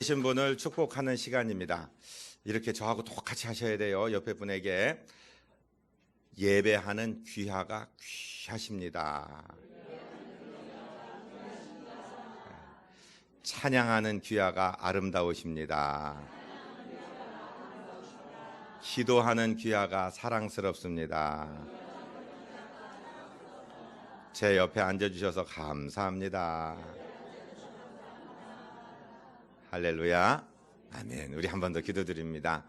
계신 분을 축복하는 시간입니다. 이렇게 저하고 똑같이 하셔야 돼요. 옆에 분에게 예배하는 귀하가 귀하십니다. 찬양하는 귀하가 아름다우십니다. 기도하는 귀하가 사랑스럽습니다. 제 옆에 앉아주셔서 감사합니다. 할렐루야. 아멘. 우리 한 번 더 기도드립니다.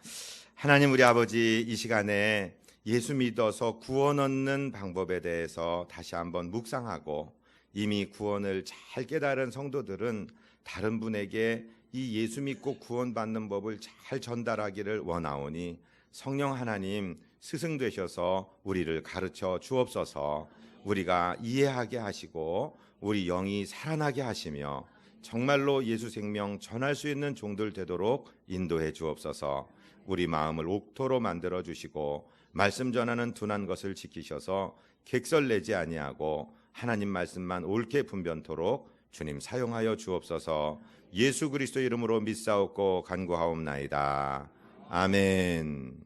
하나님 우리 아버지, 이 시간에 예수 믿어서 구원 얻는 방법에 대해서 다시 한번 묵상하고, 이미 구원을 잘 깨달은 성도들은 다른 분에게 이 예수 믿고 구원받는 법을 잘 전달하기를 원하오니 성령 하나님 스승 되셔서 우리를 가르쳐 주옵소서. 우리가 이해하게 하시고 우리 영이 살아나게 하시며 정말로 예수 생명 전할 수 있는 종들 되도록 인도해 주옵소서. 우리 마음을 옥토로 만들어 주시고 말씀 전하는 둔한 것을 지키셔서 객설내지 아니하고 하나님 말씀만 옳게 분변토록 주님 사용하여 주옵소서. 예수 그리스도 이름으로 믿사옵고 간구하옵나이다. 아멘.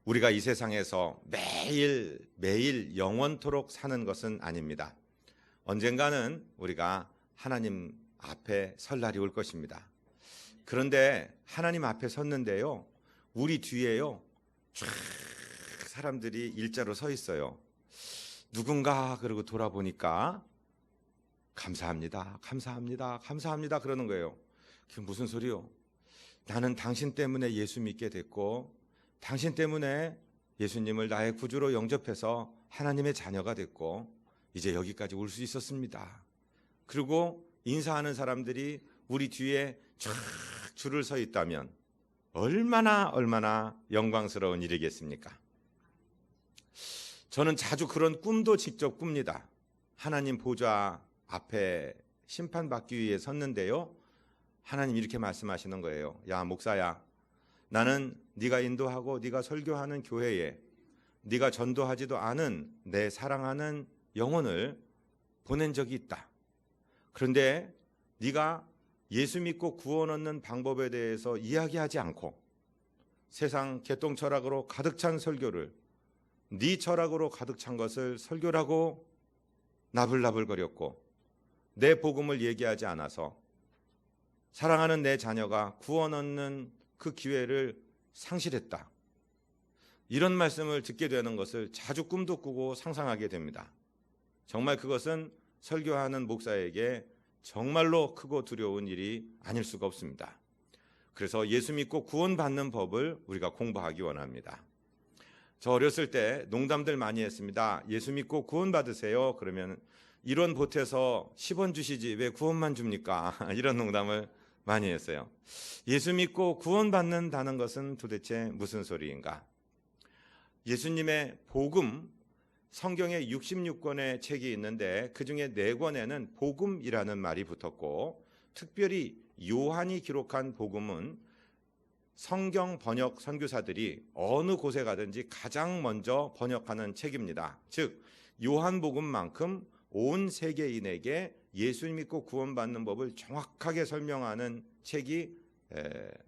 우리가 이 세상에서 매일 영원토록 사는 것은 아닙니다. 언젠가는 우리가 하나님 앞에 설 날이 올 것입니다. 그런데 하나님 앞에 섰는데요, 우리 뒤에요 쫙 사람들이 일자로 서 있어요. 누군가 그러고 돌아보니까 감사합니다, 감사합니다, 감사합니다 그러는 거예요. 그게 무슨 소리요? 나는 당신 때문에 예수 믿게 됐고, 당신 때문에 예수님을 나의 구주로 영접해서 하나님의 자녀가 됐고, 이제 여기까지 올 수 있었습니다. 그리고 인사하는 사람들이 우리 뒤에 쫙 줄을 서 있다면 얼마나 영광스러운 일이겠습니까? 저는 자주 그런 꿈도 직접 꿉니다. 하나님 보좌 앞에 심판받기 위해 섰는데요, 하나님 이렇게 말씀하시는 거예요. 야 목사야, 나는 네가 인도하고 네가 설교하는 교회에 네가 전도하지도 않은 내 사랑하는 영혼을 보낸 적이 있다. 그런데 네가 예수 믿고 구원 얻는 방법에 대해서 이야기하지 않고 세상 개똥 철학으로 가득 찬 설교를, 네 철학으로 가득 찬 것을 설교라고 나불나불거렸고, 내 복음을 얘기하지 않아서 사랑하는 내 자녀가 구원 얻는 그 기회를 상실했다. 이런 말씀을 듣게 되는 것을 자주 꿈도 꾸고 상상하게 됩니다. 정말 그것은 설교하는 목사에게 정말로 크고 두려운 일이 아닐 수가 없습니다. 그래서 예수 믿고 구원받는 법을 우리가 공부하기 원합니다. 저 어렸을 때 농담들 많이 했습니다. 예수 믿고 구원받으세요. 그러면 이런 보태서 10원 주시지 왜 구원만 줍니까? 이런 농담을 많이 했어요. 예수 믿고 구원받는다는 것은 도대체 무슨 소리인가? 예수님의 복음, 성경에 66권의 책이 있는데 그중에 4권에는 복음이라는 말이 붙었고, 특별히 요한이 기록한 복음은 성경 번역 선교사들이 어느 곳에 가든지 가장 먼저 번역하는 책입니다. 즉 요한복음만큼 온 세계인에게 예수 믿고 구원받는 법을 정확하게 설명하는 책이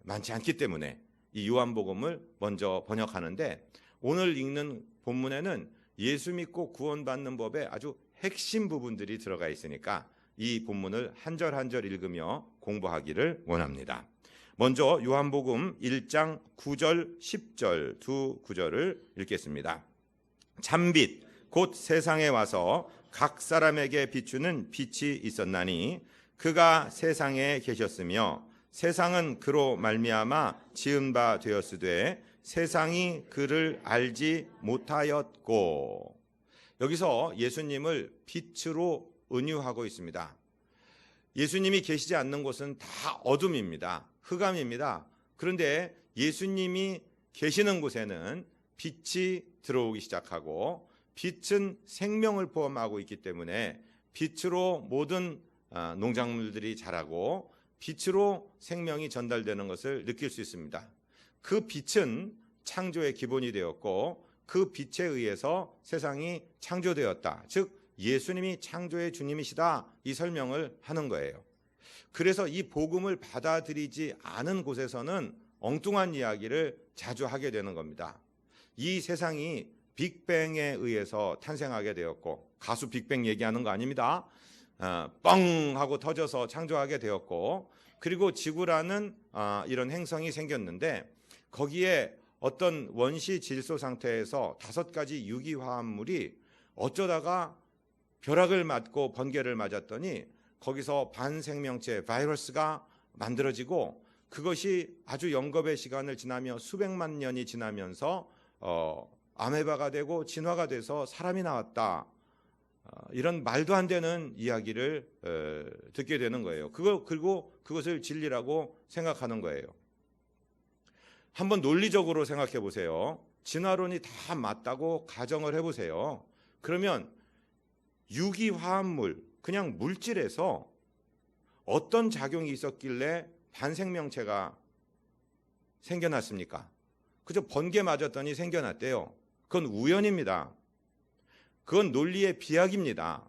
많지 않기 때문에 이 요한복음을 먼저 번역하는데, 오늘 읽는 본문에는 예수 믿고 구원받는 법에 아주 핵심 부분들이 들어가 있으니까 이 본문을 한 절 한 절 읽으며 공부하기를 원합니다. 먼저 요한복음 1장 9절 10절 두 구절을 읽겠습니다. 참빛 곧 세상에 와서 각 사람에게 비추는 빛이 있었나니 그가 세상에 계셨으며 세상은 그로 말미암아 지은 바 되었으되 세상이 그를 알지 못하였고. 여기서 예수님을 빛으로 은유하고 있습니다. 예수님이 계시지 않는 곳은 다 어둠입니다. 흑암입니다. 그런데 예수님이 계시는 곳에는 빛이 들어오기 시작하고, 빛은 생명을 포함하고 있기 때문에 빛으로 모든 농작물들이 자라고 빛으로 생명이 전달되는 것을 느낄 수 있습니다. 그 빛은 창조의 기본이 되었고 그 빛에 의해서 세상이 창조되었다. 즉 예수님이 창조의 주님이시다, 이 설명을 하는 거예요. 그래서 이 복음을 받아들이지 않은 곳에서는 엉뚱한 이야기를 자주 하게 되는 겁니다. 이 세상이 빅뱅에 의해서 탄생하게 되었고, 가수 빅뱅 얘기하는 거 아닙니다. 뻥 하고 터져서 창조하게 되었고, 그리고 지구라는 이런 행성이 생겼는데, 거기에 어떤 원시 질소 상태에서 5가지 유기화합물이 어쩌다가 벼락을 맞고 번개를 맞았더니 거기서 반생명체 바이러스가 만들어지고, 그것이 아주 영겁의 시간을 지나며 수백만 년이 지나면서 아메바가 되고 진화가 돼서 사람이 나왔다. 이런 말도 안 되는 이야기를 듣게 되는 거예요. 그리고 그것을 진리라고 생각하는 거예요. 한번 논리적으로 생각해 보세요. 진화론이 다 맞다고 가정을 해보세요. 그러면 유기화합물, 그냥 물질에서 어떤 작용이 있었길래 반생명체가 생겨났습니까? 그저 번개 맞았더니 생겨났대요. 그건 우연입니다. 그건 논리의 비약입니다.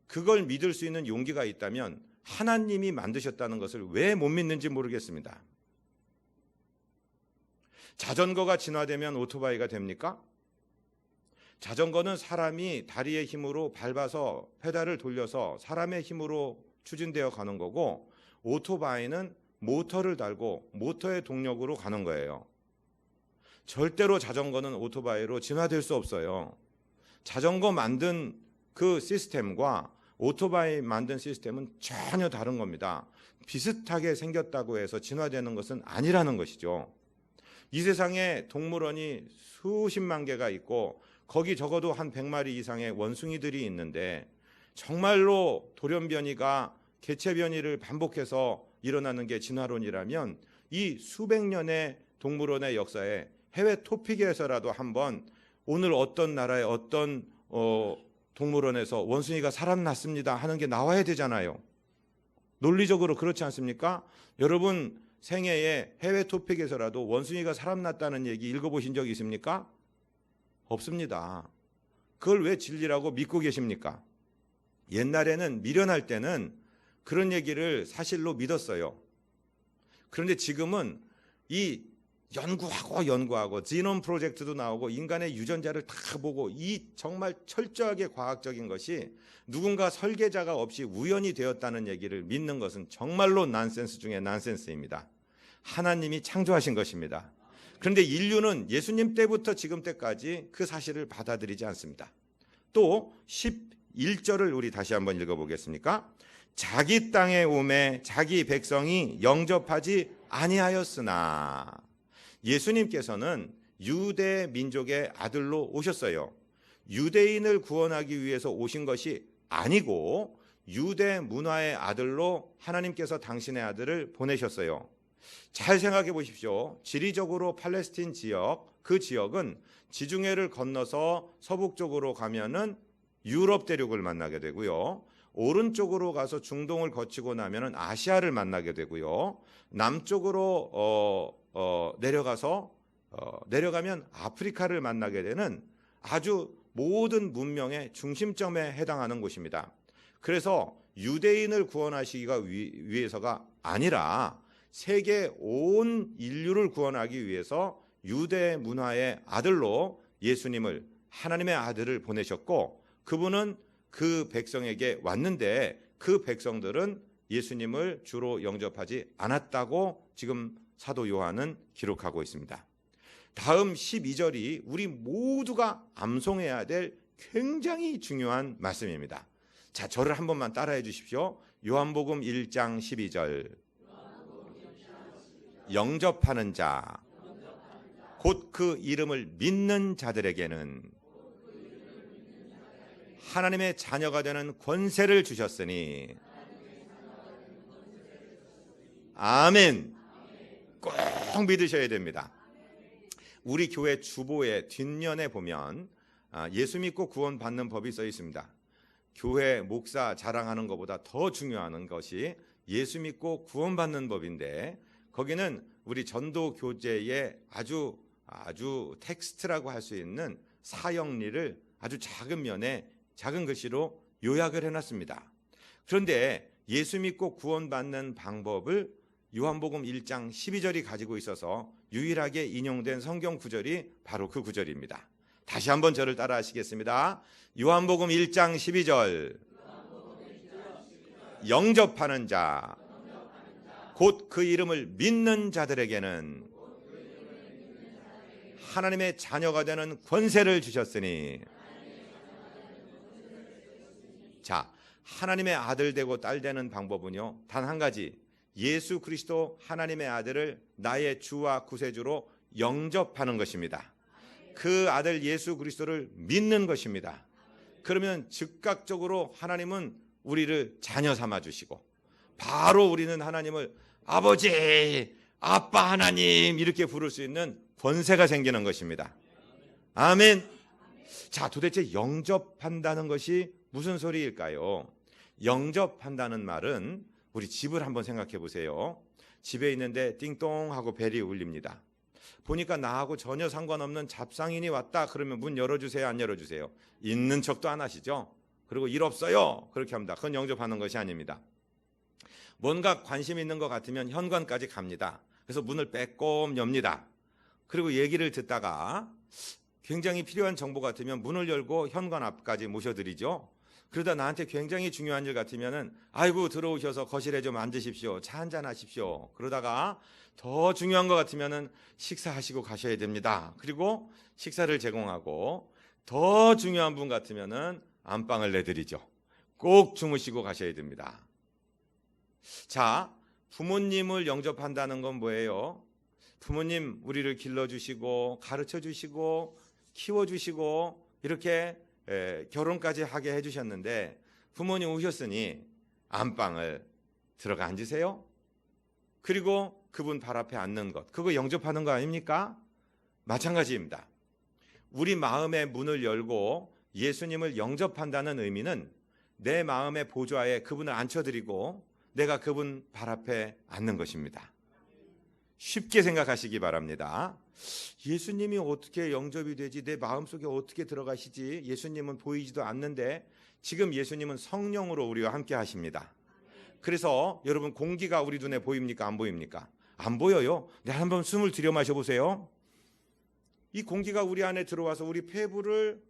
그걸 믿을 수 있는 용기가 있다면 하나님이 만드셨다는 것을 왜 못 믿는지 모르겠습니다. 자전거가 진화되면 오토바이가 됩니까? 자전거는 사람이 다리의 힘으로 밟아서 페달을 돌려서 사람의 힘으로 추진되어 가는 거고, 오토바이는 모터를 달고 모터의 동력으로 가는 거예요. 절대로 자전거는 오토바이로 진화될 수 없어요. 자전거 만든 그 시스템과 오토바이 만든 시스템은 전혀 다른 겁니다. 비슷하게 생겼다고 해서 진화되는 것은 아니라는 것이죠. 이 세상에 동물원이 수십만 개가 있고 거기 적어도 한 100마리 이상의 원숭이들이 있는데, 정말로 돌연변이가 개체변이를 반복해서 일어나는 게 진화론이라면 이 수백 년의 동물원의 역사에 해외 토픽에서라도 한번 오늘 어떤 나라의 어떤 동물원에서 원숭이가 살아났습니다 하는 게 나와야 되잖아요. 논리적으로 그렇지 않습니까? 여러분 생애에 해외 토픽에서라도 원숭이가 살아났다는 얘기 읽어보신 적 있습니까? 없습니다. 그걸 왜 진리라고 믿고 계십니까? 옛날에는 미련할 때는 그런 얘기를 사실로 믿었어요. 그런데 지금은 이 연구하고 지놈 프로젝트도 나오고 인간의 유전자를 다 보고 이 정말 철저하게 과학적인 것이 누군가 설계자가 없이 우연히 되었다는 얘기를 믿는 것은 정말로 난센스 중에 난센스입니다. 하나님이 창조하신 것입니다. 그런데 인류는 예수님 때부터 지금 때까지 그 사실을 받아들이지 않습니다. 또 11절을 우리 다시 한번 읽어보겠습니까? 자기 땅에 오매 자기 백성이 영접하지 아니하였으나, 예수님께서는 유대 민족의 아들로 오셨어요. 유대인을 구원하기 위해서 오신 것이 아니고 유대 문화의 아들로 하나님께서 당신의 아들을 보내셨어요. 잘 생각해 보십시오. 지리적으로 팔레스틴 지역, 그 지역은 지중해를 건너서 서북쪽으로 가면은 유럽 대륙을 만나게 되고요. 오른쪽으로 가서 중동을 거치고 나면은 아시아를 만나게 되고요. 남쪽으로 내려가면 아프리카를 만나게 되는 아주 모든 문명의 중심점에 해당하는 곳입니다. 그래서 유대인을 구원하시기가 위해서가 아니라 세계 온 인류를 구원하기 위해서 유대 문화의 아들로 예수님을, 하나님의 아들을 보내셨고, 그분은 그 백성에게 왔는데 그 백성들은 예수님을 주로 영접하지 않았다고 지금 사도 요한은 기록하고 있습니다. 다음 12절이 우리 모두가 암송해야 될 굉장히 중요한 말씀입니다. 자, 저를 한 번만 따라해 주십시오. 요한복음 1장 12절. 영접하는 자, 곧 그 이름을 믿는 자들에게는 하나님의 자녀가 되는 권세를 주셨으니. 아멘. 꼭 믿으셔야 됩니다. 우리 교회 주보의 뒷면에 보면 예수 믿고 구원받는 법이 써 있습니다. 교회 목사 자랑하는 것보다 더 중요한 것이 예수 믿고 구원받는 법인데, 거기는 우리 전도 교재의 아주 텍스트라고 할 수 있는 사형리를 아주 작은 면에 작은 글씨로 요약을 해놨습니다. 그런데 예수 믿고 구원받는 방법을 요한복음 1장 12절이 가지고 있어서 유일하게 인용된 성경 구절이 바로 그 구절입니다. 다시 한번 저를 따라 하시겠습니다. 요한복음 1장 12절. 영접하는 자, 곧 그 이름을 믿는 자들에게는 하나님의 자녀가 되는 권세를 주셨으니. 자, 하나님의 아들 되고 딸 되는 방법은요, 단 한 가지. 예수 그리스도 하나님의 아들을 나의 주와 구세주로 영접하는 것입니다. 그 아들 예수 그리스도를 믿는 것입니다. 그러면 즉각적으로 하나님은 우리를 자녀 삼아 주시고, 바로 우리는 하나님을 아버지, 아빠 하나님 이렇게 부를 수 있는 권세가 생기는 것입니다. 아멘. 자, 도대체 영접한다는 것이 무슨 소리일까요? 영접한다는 말은, 우리 집을 한번 생각해 보세요. 집에 있는데 띵동 하고 벨이 울립니다. 보니까 나하고 전혀 상관없는 잡상인이 왔다 그러면 문 열어주세요, 안 열어주세요? 있는 척도 안 하시죠? 그리고 일 없어요, 그렇게 합니다. 그건 영접하는 것이 아닙니다. 뭔가 관심 있는 것 같으면 현관까지 갑니다. 그래서 문을 빼꼼 엽니다. 그리고 얘기를 듣다가 굉장히 필요한 정보 같으면 문을 열고 현관 앞까지 모셔드리죠. 그러다 나한테 굉장히 중요한 일 같으면은 아이고 들어오셔서 거실에 좀 앉으십시오, 차 한잔 하십시오. 그러다가 더 중요한 것 같으면은 식사하시고 가셔야 됩니다. 그리고 식사를 제공하고, 더 중요한 분 같으면은 안방을 내드리죠. 꼭 주무시고 가셔야 됩니다. 자, 부모님을 영접한다는 건 뭐예요? 부모님 우리를 길러주시고 가르쳐주시고 키워주시고 이렇게 결혼까지 하게 해주셨는데, 부모님 오셨으니 안방을 들어가 앉으세요. 그리고 그분 발 앞에 앉는 것, 그거 영접하는 거 아닙니까? 마찬가지입니다. 우리 마음의 문을 열고 예수님을 영접한다는 의미는 내 마음의 보좌에 그분을 앉혀드리고 내가 그분 발 앞에 앉는 것입니다. 쉽게 생각하시기 바랍니다. 예수님이 어떻게 영접이 되지? 내 마음속에 어떻게 들어가시지? 예수님은 보이지도 않는데, 지금 예수님은 성령으로 우리와 함께 하십니다. 그래서 여러분, 공기가 우리 눈에 보입니까? 안 보입니까? 안 보여요. 네, 한번 숨을 들여 마셔보세요. 이 공기가 우리 안에 들어와서 우리 폐부를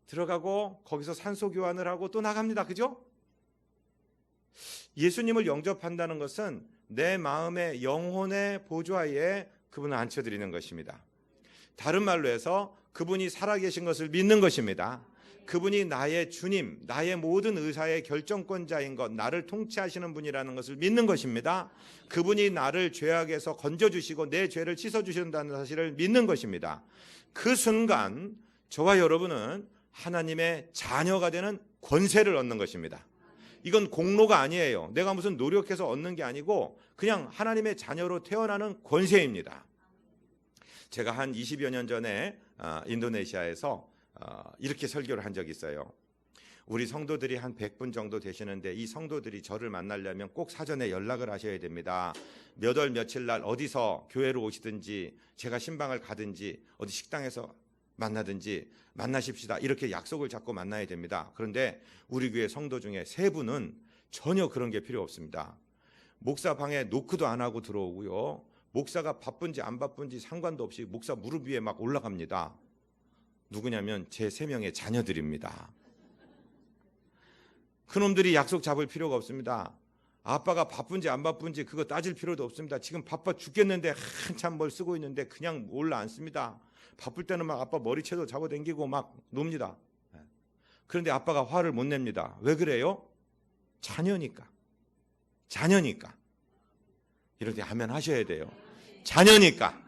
들어가고 거기서 산소 교환을 하고 또 나갑니다. 그죠? 예수님을 영접한다는 것은 내 마음의 영혼의 보좌에 그분을 앉혀드리는 것입니다. 다른 말로 해서 그분이 살아계신 것을 믿는 것입니다. 그분이 나의 주님, 나의 모든 의사의 결정권자인 것, 나를 통치하시는 분이라는 것을 믿는 것입니다. 그분이 나를 죄악에서 건져주시고 내 죄를 씻어주신다는 사실을 믿는 것입니다. 그 순간 저와 여러분은 하나님의 자녀가 되는 권세를 얻는 것입니다. 이건 공로가 아니에요. 내가 무슨 노력해서 얻는 게 아니고 그냥 하나님의 자녀로 태어나는 권세입니다. 제가 한 20여 년 전에 인도네시아에서 이렇게 설교를 한 적이 있어요. 우리 성도들이 한 100분 정도 되시는데, 이 성도들이 저를 만나려면 꼭 사전에 연락을 하셔야 됩니다. 몇 월 며칠 날 어디서 교회로 오시든지, 제가 신방을 가든지 어디 식당에서 만나든지 만나십시다, 이렇게 약속을 잡고 만나야 됩니다. 그런데 우리 교회 성도 중에 3분은 전혀 그런 게 필요 없습니다. 목사 방에 노크도 안 하고 들어오고요, 목사가 바쁜지 안 바쁜지 상관도 없이 목사 무릎 위에 막 올라갑니다. 누구냐면 제 3명의 자녀들입니다. 그놈들이 약속 잡을 필요가 없습니다. 아빠가 바쁜지 안 바쁜지 그거 따질 필요도 없습니다. 지금 바빠 죽겠는데 한참 뭘 쓰고 있는데 그냥 올라앉습니다. 바쁠 때는 막 아빠 머리채도 잡아당기고 막 놉니다. 그런데 아빠가 화를 못 냅니다. 왜 그래요? 자녀니까. 자녀니까. 이럴 때 아멘 하셔야 돼요. 자녀니까.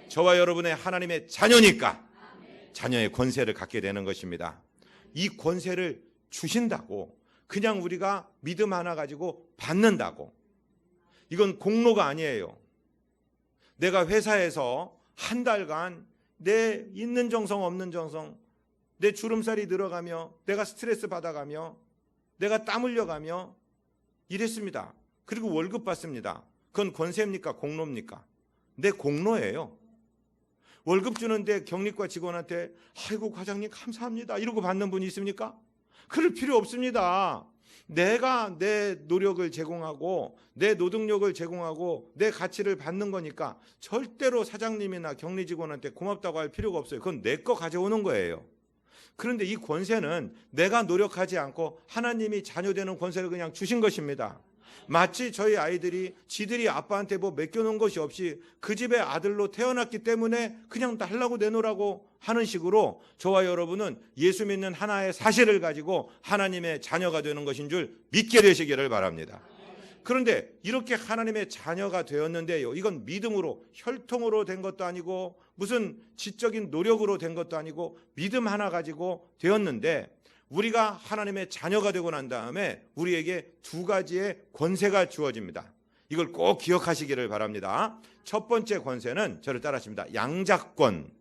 저와 여러분의 하나님의 자녀니까 자녀의 권세를 갖게 되는 것입니다. 이 권세를 주신다고 그냥 우리가 믿음 하나 가지고 받는다고, 이건 공로가 아니에요. 내가 회사에서 한 달간 내 있는 정성 없는 정성, 내 주름살이 늘어가며 내가 스트레스 받아가며 내가 땀 흘려가며 일했습니다. 그리고 월급 받습니다. 그건 권세입니까? 공로입니까? 내 공로예요. 월급 주는데 경리과 직원한테 아이고 과장님 감사합니다 이러고 받는 분이 있습니까? 그럴 필요 없습니다. 내가 내 노력을 제공하고 내 노동력을 제공하고 내 가치를 받는 거니까 절대로 사장님이나 격리 직원한테 고맙다고 할 필요가 없어요. 그건 내 거 가져오는 거예요. 그런데 이 권세는 내가 노력하지 않고 하나님이 자녀되는 권세를 그냥 주신 것입니다. 마치 저희 아이들이 지들이 아빠한테 뭐 맡겨놓은 것이 없이 그 집의 아들로 태어났기 때문에 그냥 달라고 내놓으라고 하는 식으로 저와 여러분은 예수 믿는 하나의 사실을 가지고 하나님의 자녀가 되는 것인 줄 믿게 되시기를 바랍니다. 그런데 이렇게 하나님의 자녀가 되었는데요, 이건 믿음으로, 혈통으로 된 것도 아니고 무슨 지적인 노력으로 된 것도 아니고 믿음 하나 가지고 되었는데, 우리가 하나님의 자녀가 되고 난 다음에 우리에게 두 가지의 권세가 주어집니다. 이걸 꼭 기억하시기를 바랍니다. 첫 번째 권세는 저를 따라하십니다. 양자권.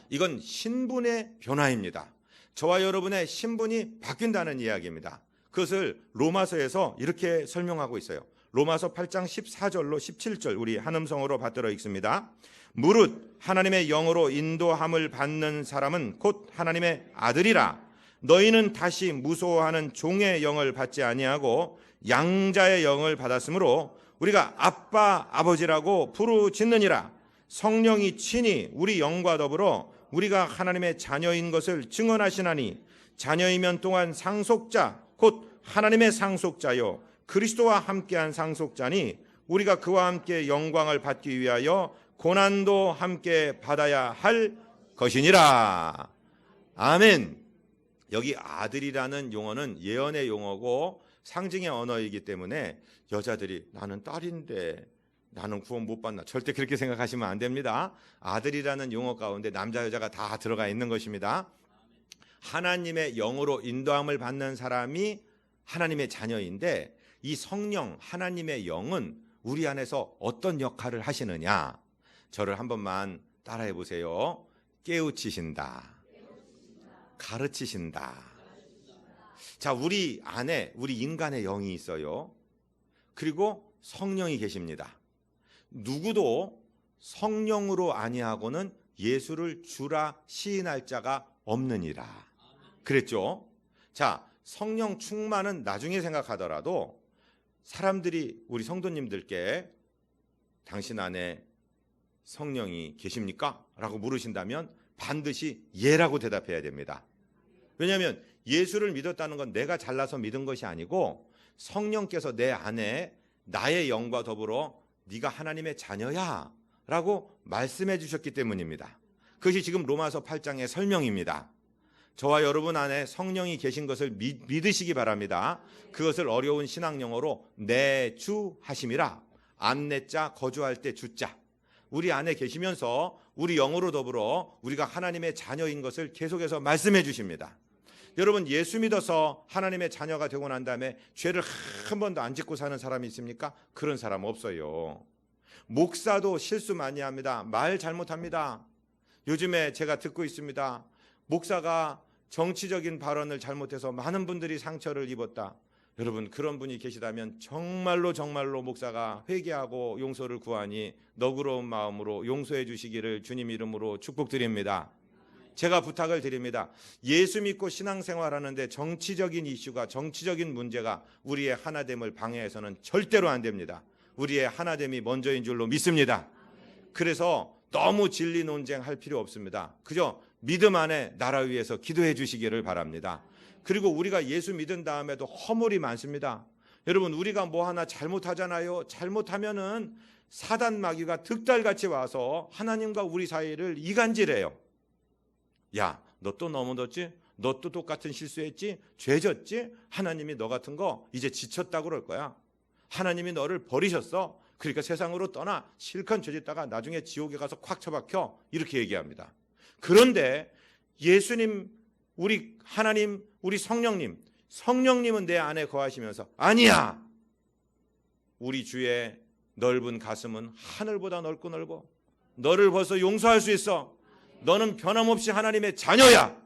이건 신분의 변화입니다. 저와 여러분의 신분이 바뀐다는 이야기입니다. 그것을 로마서에서 이렇게 설명하고 있어요. 로마서 8장 14절로 17절 우리 한음성으로 받들어 읽습니다. 무릇 하나님의 영으로 인도함을 받는 사람은 곧 하나님의 아들이라. 너희는 다시 무소하는 종의 영을 받지 아니하고 양자의 영을 받았으므로 우리가 아빠 아버지라고 부르짖느니라. 성령이 친히 우리 영과 더불어 우리가 하나님의 자녀인 것을 증언하시나니 자녀이면 또한 상속자 곧 하나님의 상속자요 그리스도와 함께한 상속자니 우리가 그와 함께 영광을 받기 위하여 고난도 함께 받아야 할 것이니라. 아멘. 여기 아들이라는 용어는 예언의 용어고 상징의 언어이기 때문에 여자들이 나는 딸인데 나는 구원 못 받나, 절대 그렇게 생각하시면 안 됩니다. 아들이라는 용어 가운데 남자 여자가 다 들어가 있는 것입니다. 하나님의 영으로 인도함을 받는 사람이 하나님의 자녀인데, 이 성령 하나님의 영은 우리 안에서 어떤 역할을 하시느냐, 저를 한 번만 따라해 보세요. 깨우치신다, 가르치신다. 자, 우리 안에 우리 인간의 영이 있어요. 그리고 성령이 계십니다. 누구도 성령으로 아니하고는 예수를 주라 시인할 자가 없느니라 그랬죠. 자, 성령 충만은 나중에 생각하더라도 사람들이 우리 성도님들께 당신 안에 성령이 계십니까? 라고 물으신다면 반드시 예라고 대답해야 됩니다. 왜냐하면 예수를 믿었다는 건 내가 잘나서 믿은 것이 아니고 성령께서 내 안에 나의 영과 더불어 네가 하나님의 자녀야 라고 말씀해 주셨기 때문입니다. 그것이 지금 로마서 8장의 설명입니다. 저와 여러분 안에 성령이 계신 것을 믿으시기 바랍니다. 그것을 어려운 신학 용어로 내주 하심이라. 안내자, 거주할 때 주자. 우리 안에 계시면서 우리 영으로 더불어 우리가 하나님의 자녀인 것을 계속해서 말씀해 주십니다. 여러분, 예수 믿어서 하나님의 자녀가 되고 난 다음에 죄를 한 번도 안 짓고 사는 사람이 있습니까? 그런 사람 없어요. 목사도 실수 많이 합니다. 말 잘못합니다. 요즘에 제가 듣고 있습니다. 목사가 정치적인 발언을 잘못해서 많은 분들이 상처를 입었다. 여러분, 그런 분이 계시다면 정말로 목사가 회개하고 용서를 구하니 너그러운 마음으로 용서해 주시기를 주님 이름으로 축복드립니다. 제가 부탁을 드립니다. 예수 믿고 신앙생활하는데 정치적인 이슈가, 정치적인 문제가 우리의 하나됨을 방해해서는 절대로 안 됩니다. 우리의 하나됨이 먼저인 줄로 믿습니다. 그래서 너무 진리 논쟁할 필요 없습니다. 그저 믿음 안에 나라 위해서 기도해 주시기를 바랍니다. 그리고 우리가 예수 믿은 다음에도 허물이 많습니다. 여러분, 우리가 뭐 하나 잘못하잖아요. 잘못하면은 사단 마귀가 득달같이 와서 하나님과 우리 사이를 이간질해요. 야, 너 또 넘어졌지? 너 또 똑같은 실수했지? 죄졌지? 하나님이 너 같은 거 이제 지쳤다고 그럴 거야. 하나님이 너를 버리셨어. 그러니까 세상으로 떠나. 실컷 죄짓다가 나중에 지옥에 가서 콱 처박혀. 이렇게 얘기합니다. 그런데 예수님, 우리 하나님, 우리 성령님은 내 안에 거하시면서 아니야. 우리 주의 넓은 가슴은 하늘보다 넓고 넓어. 너를 벌써 용서할 수 있어. 너는 변함없이 하나님의 자녀야.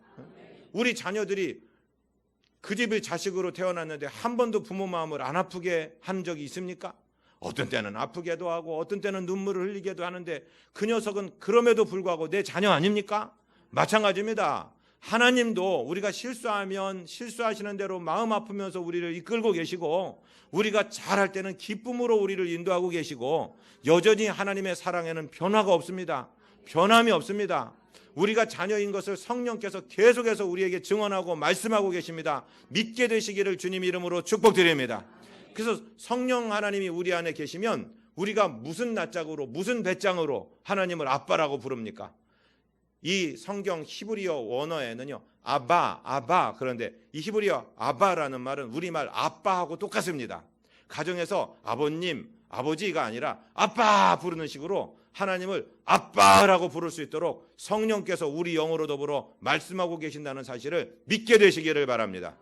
우리 자녀들이 그 집의 자식으로 태어났는데 한 번도 부모 마음을 안 아프게 한 적이 있습니까? 어떤 때는 아프게도 하고 어떤 때는 눈물을 흘리게도 하는데 그 녀석은 그럼에도 불구하고 내 자녀 아닙니까? 마찬가지입니다. 하나님도 우리가 실수하면 실수하시는 대로 마음 아프면서 우리를 이끌고 계시고, 우리가 잘할 때는 기쁨으로 우리를 인도하고 계시고, 여전히 하나님의 사랑에는 변화가 없습니다. 변함이 없습니다. 우리가 자녀인 것을 성령께서 계속해서 우리에게 증언하고 말씀하고 계십니다. 믿게 되시기를 주님 이름으로 축복드립니다. 그래서 성령 하나님이 우리 안에 계시면 우리가 무슨 낯짝으로 무슨 배짱으로 하나님을 아빠라고 부릅니까? 이 성경 히브리어 원어에는요, 아바, 그런데 이 히브리어 아바라는 말은 우리말 아빠하고 똑같습니다. 가정에서 아버님, 아버지가 아니라 아빠 부르는 식으로 하나님을 아빠라고 부를 수 있도록 성령께서 우리 영으로 더불어 말씀하고 계신다는 사실을 믿게 되시기를 바랍니다.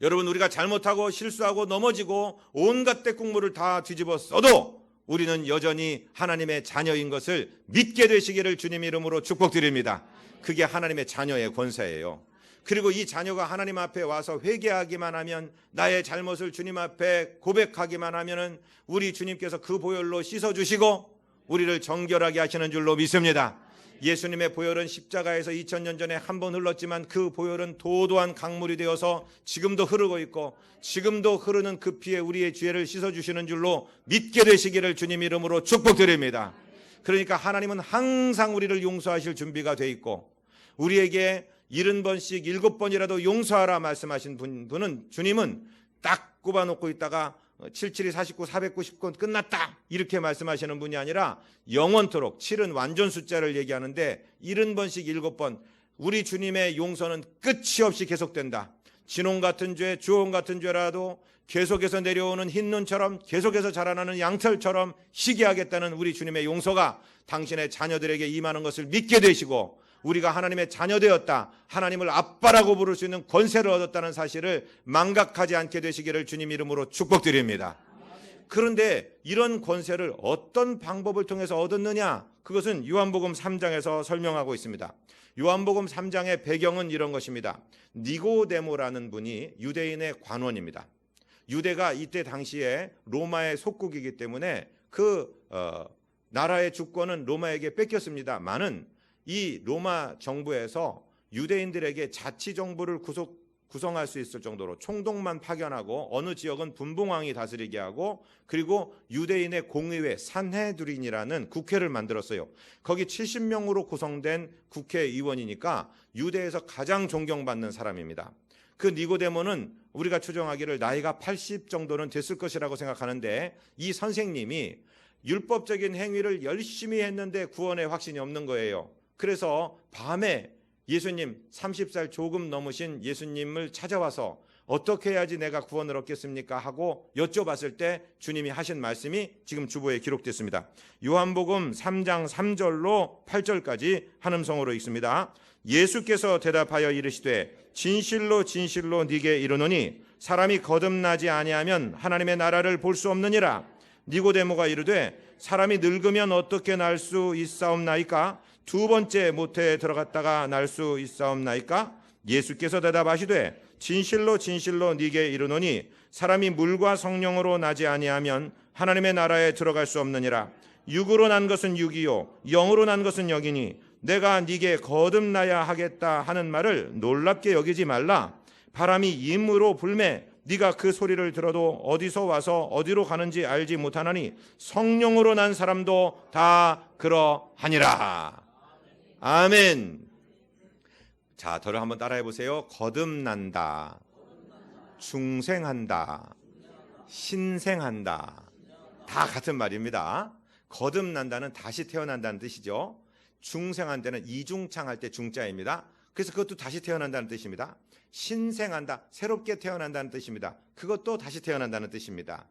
여러분, 우리가 잘못하고 실수하고 넘어지고 온갖 때국물을 다 뒤집어 써도 우리는 여전히 하나님의 자녀인 것을 믿게 되시기를 주님 이름으로 축복드립니다. 그게 하나님의 자녀의 권세예요. 그리고 이 자녀가 하나님 앞에 와서 회개하기만 하면, 나의 잘못을 주님 앞에 고백하기만 하면은 우리 주님께서 그 보혈로 씻어주시고 우리를 정결하게 하시는 줄로 믿습니다. 예수님의 보혈은 십자가에서 2000년 전에 한 번 흘렀지만 그 보혈은 도도한 강물이 되어서 지금도 흐르고 있고, 지금도 흐르는 그 피에 우리의 죄를 씻어주시는 줄로 믿게 되시기를 주님 이름으로 축복드립니다. 그러니까 하나님은 항상 우리를 용서하실 준비가 돼 있고, 우리에게 70번씩 7번이라도 용서하라 말씀하신 분은, 주님은 딱 꼽아놓고 있다가 77이 49, 490건 끝났다 이렇게 말씀하시는 분이 아니라 영원토록, 7은 완전 숫자를 얘기하는데 70번씩 7번, 우리 주님의 용서는 끝이 없이 계속된다. 진홍 같은 죄, 주홍 같은 죄라도 계속해서 내려오는 흰 눈처럼, 계속해서 자라나는 양털처럼 희게하겠다는 우리 주님의 용서가 당신의 자녀들에게 임하는 것을 믿게 되시고, 우리가 하나님의 자녀되었다, 하나님을 아빠라고 부를 수 있는 권세를 얻었다는 사실을 망각하지 않게 되시기를 주님 이름으로 축복드립니다. 그런데 이런 권세를 어떤 방법을 통해서 얻었느냐? 그것은 요한복음 3장에서 설명하고 있습니다. 요한복음 3장의 배경은 이런 것입니다. 니고데모라는 분이 유대인의 관원입니다. 유대가 이때 당시에 로마의 속국이기 때문에 그 나라의 주권은 로마에게 뺏겼습니다만은 이 로마 정부에서 유대인들에게 자치정부를 구성할 수 있을 정도로 총독만 파견하고, 어느 지역은 분봉왕이 다스리게 하고, 그리고 유대인의 공의회 산헤드린이라는 국회를 만들었어요. 거기 70명으로 구성된 국회의원이니까 유대에서 가장 존경받는 사람입니다. 그 니고데모는 우리가 추정하기를 나이가 80 정도는 됐을 것이라고 생각하는데, 이 선생님이 율법적인 행위를 열심히 했는데 구원의 확신이 없는 거예요. 그래서 밤에 예수님, 30살 조금 넘으신 예수님을 찾아와서 어떻게 해야지 내가 구원을 얻겠습니까? 하고 여쭤봤을 때 주님이 하신 말씀이 지금 주보에 기록됐습니다. 요한복음 3장 3절로 8절까지 한음성으로 읽습니다. 예수께서 대답하여 이르시되 진실로 진실로 네게 이르노니 사람이 거듭나지 아니하면 하나님의 나라를 볼 수 없느니라. 니고데모가 이르되 사람이 늙으면 어떻게 날 수 있사옵나이까? 두 번째 모태에 들어갔다가 날 수 있사옵나이까? 예수께서 대답하시되 진실로 진실로 네게 이르노니 사람이 물과 성령으로 나지 아니하면 하나님의 나라에 들어갈 수 없느니라. 육으로 난 것은 육이요 영으로 난 것은 영이니 내가 네게 거듭나야 하겠다 하는 말을 놀랍게 여기지 말라. 바람이 임으로 불매 네가 그 소리를 들어도 어디서 와서 어디로 가는지 알지 못하나니 성령으로 난 사람도 다 그러하니라. 아멘. 자, 저를 한번 따라해 보세요. 거듭난다, 중생한다, 신생한다, 다 같은 말입니다. 거듭난다는 다시 태어난다는 뜻이죠. 중생한다는 이중창할 때 중자입니다. 그래서 그것도 다시 태어난다는 뜻입니다. 신생한다, 새롭게 태어난다는 뜻입니다. 그것도 다시 태어난다는 뜻입니다.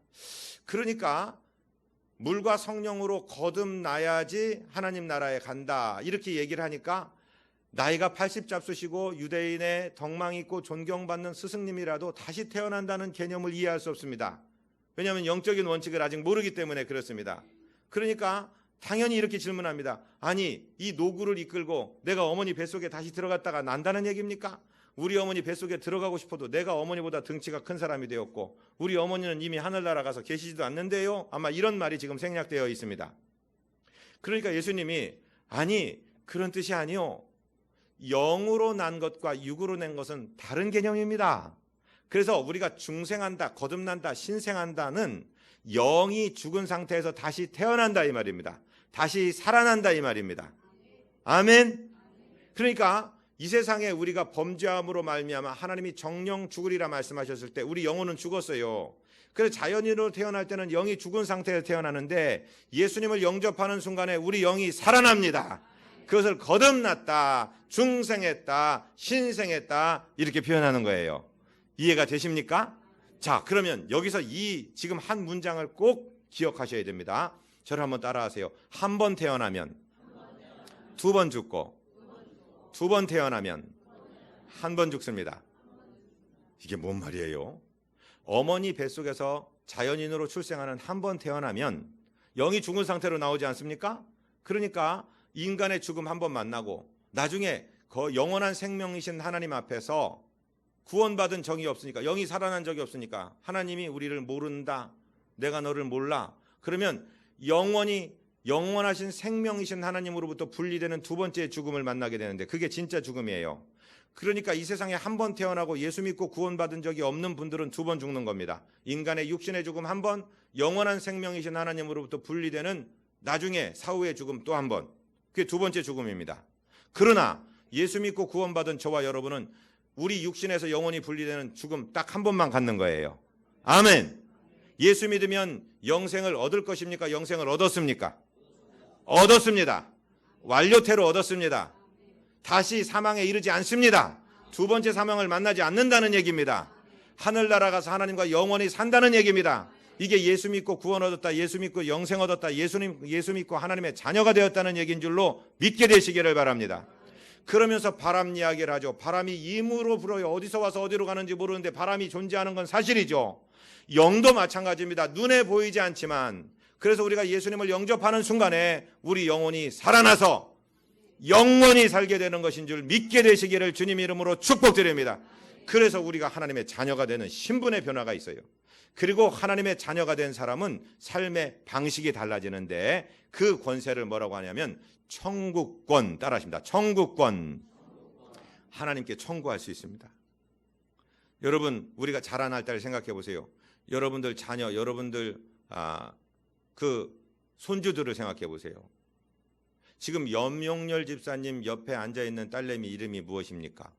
그러니까 물과 성령으로 거듭나야지 하나님 나라에 간다 이렇게 얘기를 하니까, 나이가 80 잡수시고 유대인의 덕망 있고 존경받는 스승님이라도 다시 태어난다는 개념을 이해할 수 없습니다. 왜냐하면 영적인 원칙을 아직 모르기 때문에 그렇습니다. 그러니까 당연히 이렇게 질문합니다. 아니, 이 노구를 이끌고 내가 어머니 뱃속에 다시 들어갔다가 난다는 얘기입니까? 우리 어머니 뱃속에 들어가고 싶어도 내가 어머니보다 등치가 큰 사람이 되었고 우리 어머니는 이미 하늘나라 가서 계시지도 않는데요. 아마 이런 말이 지금 생략되어 있습니다. 그러니까 예수님이 아니, 그런 뜻이 아니요, 영으로 난 것과 육으로 낸 것은 다른 개념입니다. 그래서 우리가 중생한다, 거듭난다, 신생한다는 영이 죽은 상태에서 다시 태어난다 이 말입니다. 다시 살아난다 이 말입니다. 아멘. 그러니까 이 세상에 우리가 범죄함으로 말미암아 하나님이 정령 죽으리라 말씀하셨을 때 우리 영혼은 죽었어요. 그래서 자연인으로 태어날 때는 영이 죽은 상태에서 태어나는데 예수님을 영접하는 순간에 우리 영이 살아납니다. 그것을 거듭났다, 중생했다, 신생했다 이렇게 표현하는 거예요. 이해가 되십니까? 자, 그러면 여기서 이 지금 한 문장을 꼭 기억하셔야 됩니다. 저를 한번 따라하세요. 한 번 태어나면 두 번 죽고 두 번 태어나면 한 번 죽습니다. 이게 뭔 말이에요? 어머니 뱃속에서 자연인으로 출생하는 한 번 태어나면 영이 죽은 상태로 나오지 않습니까? 그러니까 인간의 죽음 한 번 만나고 나중에 영원한 생명이신 하나님 앞에서 구원받은 적이 없으니까, 영이 살아난 적이 없으니까 하나님이 우리를 모른다, 내가 너를 몰라, 그러면 영원하신 생명이신 하나님으로부터 분리되는 두 번째 죽음을 만나게 되는데 그게 진짜 죽음이에요. 그러니까 이 세상에 한 번 태어나고 예수 믿고 구원받은 적이 없는 분들은 두 번 죽는 겁니다. 인간의 육신의 죽음 한 번, 영원한 생명이신 하나님으로부터 분리되는 나중에 사후의 죽음 또 한 번, 그게 두 번째 죽음입니다. 그러나 예수 믿고 구원받은 저와 여러분은 우리 육신에서 영원히 분리되는 죽음 딱 한 번만 갖는 거예요. 아멘. 예수 믿으면 영생을 얻을 것입니까? 영생을 얻었습니까? 얻었습니다. 완료태로 얻었습니다. 다시 사망에 이르지 않습니다. 두 번째 사망을 만나지 않는다는 얘기입니다. 하늘나라 가서 하나님과 영원히 산다는 얘기입니다. 이게 예수 믿고 구원 얻었다, 예수 믿고 영생 얻었다, 예수 믿고 하나님의 자녀가 되었다는 얘기인 줄로 믿게 되시기를 바랍니다. 그러면서 바람 이야기를 하죠. 바람이 임으로 불어요. 어디서 와서 어디로 가는지 모르는데 바람이 존재하는 건 사실이죠. 영도 마찬가지입니다. 눈에 보이지 않지만, 그래서 우리가 예수님을 영접하는 순간에 우리 영혼이 살아나서 영원히 살게 되는 것인 줄 믿게 되시기를 주님 이름으로 축복드립니다. 그래서 우리가 하나님의 자녀가 되는 신분의 변화가 있어요. 그리고 하나님의 자녀가 된 사람은 삶의 방식이 달라지는데 그 권세를 뭐라고 하냐면 청구권, 따라하십니다. 청구권. 하나님께 청구할 수 있습니다. 여러분, 우리가 자라날 때를 생각해 보세요. 여러분들 자녀, 여러분들 그 손주들을 생각해 보세요. 지금 염용열 집사님 옆에 앉아있는 딸내미 이름이 무엇입니까?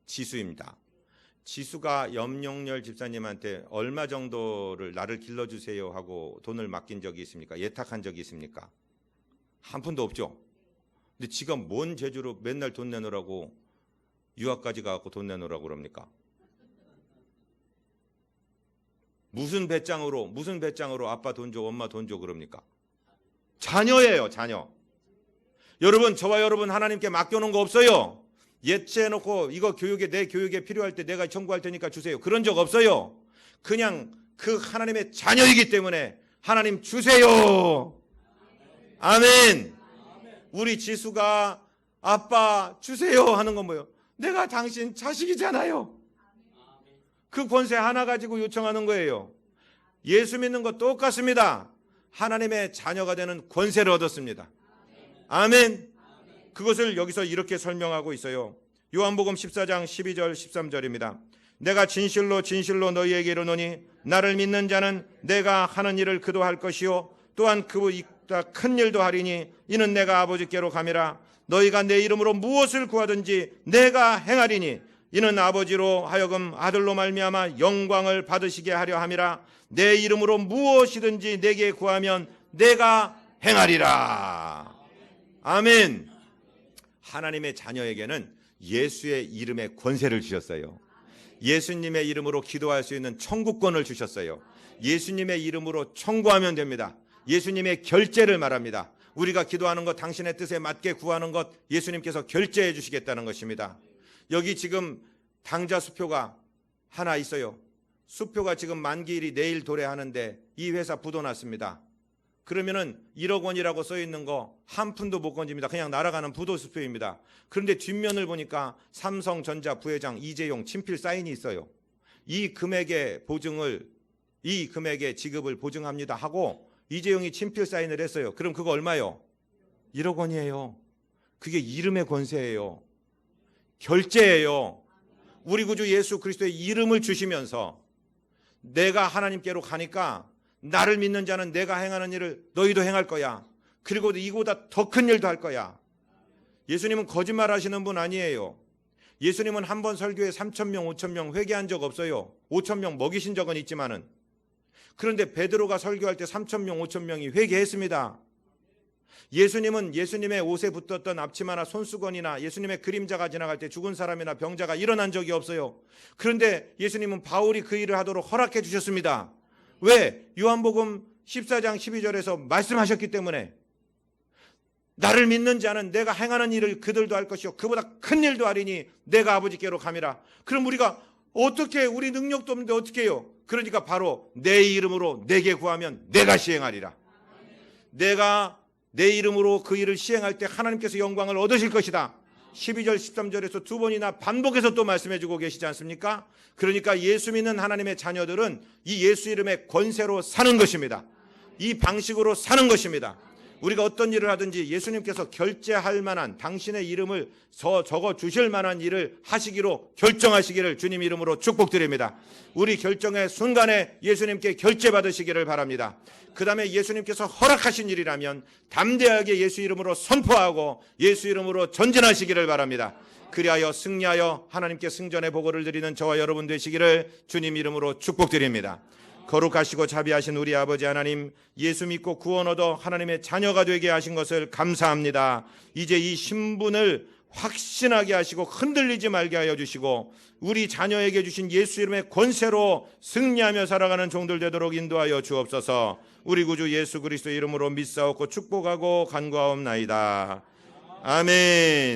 지수입니다. 지수가 염용열 집사님한테 얼마 정도를 나를 길러주세요 하고 돈을 맡긴 적이 있습니까? 예탁한 적이 있습니까? 한 푼도 없죠. 근데 지가 뭔 재주로 맨날 돈 내놓으라고 유학까지 가고 돈 내놓으라고 그럽니까? 무슨 배짱으로 아빠 돈 줘, 엄마 돈 줘 그럽니까? 자녀예요, 자녀. 여러분, 저와 여러분 하나님께 맡겨놓은 거 없어요. 예치해놓고 이거 내 교육에 필요할 때 내가 청구할 테니까 주세요. 그런 적 없어요. 그냥 그 하나님의 자녀이기 때문에 하나님 주세요. 아멘. 우리 지수가 아빠 주세요 하는 건 뭐예요? 내가 당신 자식이잖아요. 그 권세 하나 가지고 요청하는 거예요. 예수 믿는 거 똑같습니다. 하나님의 자녀가 되는 권세를 얻었습니다. 아멘. 그것을 여기서 이렇게 설명하고 있어요. 요한복음 14장 12절 13절입니다. 내가 진실로 진실로 너희에게 이르노니 나를 믿는 자는 내가 하는 일을 그도 할 것이요 또한 그보다 큰 일도 하리니 이는 내가 아버지께로 감이라. 너희가 내 이름으로 무엇을 구하든지 내가 행하리니 이는 아버지로 하여금 아들로 말미암아 영광을 받으시게 하려 함이라. 내 이름으로 무엇이든지 내게 구하면 내가 행하리라. 아멘. 하나님의 자녀에게는 예수의 이름의 권세를 주셨어요. 예수님의 이름으로 기도할 수 있는 청구권을 주셨어요. 예수님의 이름으로 청구하면 됩니다. 예수님의 결제를 말합니다. 우리가 기도하는 것, 당신의 뜻에 맞게 구하는 것 예수님께서 결제해 주시겠다는 것입니다. 여기 지금 당자 수표가 하나 있어요. 수표가 지금 만기일이 내일 도래하는데 이 회사 부도 났습니다. 그러면은 1억 원이라고 써 있는 거 한 푼도 못 건집니다. 그냥 날아가는 부도 수표입니다. 그런데 뒷면을 보니까 삼성전자 부회장 이재용 친필 사인이 있어요. 이 금액의 지급을 보증합니다 하고 이재용이 친필 사인을 했어요. 그럼 그거 얼마요? 1억 원이에요. 그게 이름의 권세예요. 결제예요. 우리 구주 예수 그리스도의 이름을 주시면서 내가 하나님께로 가니까 나를 믿는 자는 내가 행하는 일을 너희도 행할 거야. 그리고 이보다 더 큰 일도 할 거야. 예수님은 거짓말 하시는 분 아니에요. 예수님은 한 번 설교에 3,000명, 5,000명 회개한 적 없어요. 5,000명 먹이신 적은 있지만은. 그런데 베드로가 설교할 때 3,000명, 5,000명이 회개했습니다. 예수님은 예수님의 옷에 붙었던 앞치마나 손수건이나 예수님의 그림자가 지나갈 때 죽은 사람이나 병자가 일어난 적이 없어요. 그런데 예수님은 바울이 그 일을 하도록 허락해 주셨습니다. 왜? 요한복음 14장 12절에서 말씀하셨기 때문에. 나를 믿는 자는 내가 행하는 일을 그들도 할 것이요 그보다 큰 일도 하리니 내가 아버지께로 감이라. 그럼 우리가 어떻게, 우리 능력도 없는데 어떻게 해요? 그러니까 바로 내 이름으로 내게 구하면 내가 시행하리라. 내가 내 이름으로 그 일을 시행할 때 하나님께서 영광을 얻으실 것이다. 12절 13절에서 두 번이나 반복해서 또 말씀해 주고 계시지 않습니까? 그러니까 예수 믿는 하나님의 자녀들은 이 예수 이름의 권세로 사는 것입니다. 이 방식으로 사는 것입니다. 우리가 어떤 일을 하든지 예수님께서 결제할 만한, 당신의 이름을 적어 주실 만한 일을 하시기로 결정하시기를 주님 이름으로 축복드립니다. 우리 결정의 순간에 예수님께 결제받으시기를 바랍니다. 그 다음에 예수님께서 허락하신 일이라면 담대하게 예수 이름으로 선포하고 예수 이름으로 전진하시기를 바랍니다. 그리하여 승리하여 하나님께 승전의 보고를 드리는 저와 여러분 되시기를 주님 이름으로 축복드립니다. 거룩하시고 자비하신 우리 아버지 하나님, 예수 믿고 구원 얻어 하나님의 자녀가 되게 하신 것을 감사합니다. 이제 이 신분을 확신하게 하시고 흔들리지 말게 하여 주시고 우리 자녀에게 주신 예수 이름의 권세로 승리하며 살아가는 종들 되도록 인도하여 주옵소서. 우리 구주 예수 그리스도 이름으로 믿사옵고 축복하고 간구하옵나이다. 아멘.